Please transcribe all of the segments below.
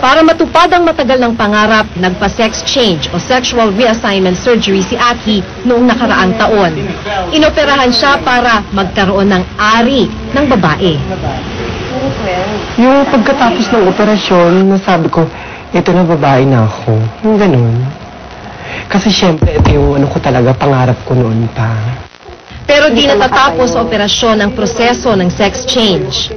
Para matupad ang matagal ng pangarap, nagpa-sex change o sexual reassignment surgery si Aki noong nakaraang taon. Inoperahan siya para magkaroon ng ari ng babae. Yung pagkatapos ng operasyon, nasabi ko, ito na babae na ako. Yung ganun. Kasi syempre, ito yung ko talaga, pangarap ko noon pa. Pero di natatapos sa operasyon ang proseso ng sex change.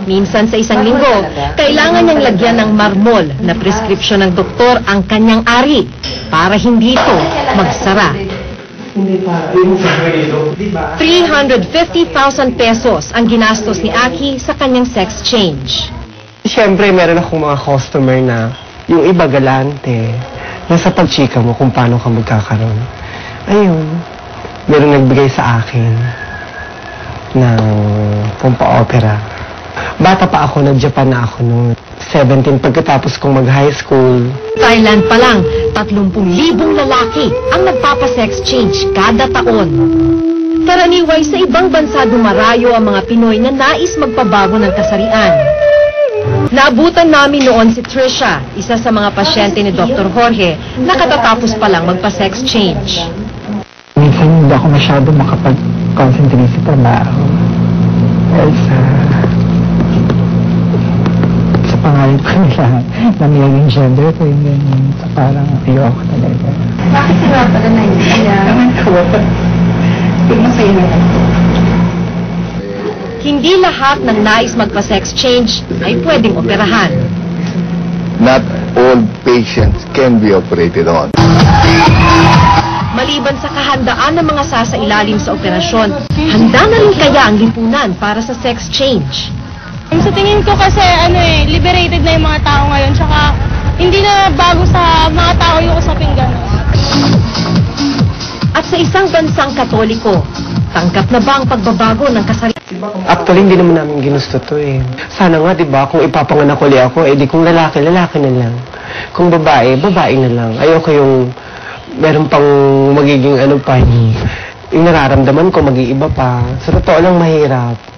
Minsan sa isang linggo, kailangan niyang lagyan ng marmol na preskripsyon ng doktor ang kanyang ari para hindi ito magsara. 350,000 pesos ang ginastos ni Aki sa kanyang sex change. Siyempre, meron akong mga customer na yung iba galante. Nasa pagchika mo kung paano ka magkakaroon. Ayun, meron nagbigay sa akin ng pampa-opera. Bata pa ako, nag-Japan na ako noon. 17 pagkatapos kong mag-high school. Thailand pa lang, 30,000 lalaki ang nagpapa-sex change kada taon. Karaniway sa ibang bansa dumarayo ang mga Pinoy na nais magpabago ng kasarian. Naabutan namin noon si Trisha, isa sa mga pasyente ni Dr. Jorge, na katatapos pa lang magpa-sex change. Minsan hindi ako masyado makapag-concentrate sa trabaho. Dahil sa pangalan ko nila na mayroong gender ko yung ganyan. So parang ayoko talaga. Bakit nga pala na yun? Naman ko. Yung masaya na lang. Hindi lahat ng nais magpa-sex change ay pwedeng operahan. Not all patients can be operated on. Maliban sa kahandaan ng mga sasailalim sa operasyon, handa na rin kaya ang lipunan para sa sex change. Sa tingin ko kasi liberated na yung mga tao ngayon, tsaka hindi na bago sa mga tao yung usaping gano'n. At sa isang bansang Katoliko, tangkap na ba ang pagbabago ng kasarian? Actually, hindi naman namin ginusto to eh. Sana nga, di ba, kung ipapanganak uli ako, di kung lalaki, lalaki na lang. Kung babae, babae na lang. Ayoko yung meron pang magiging yung nararamdaman ko, mag-iiba pa. Sa totoo lang, mahirap.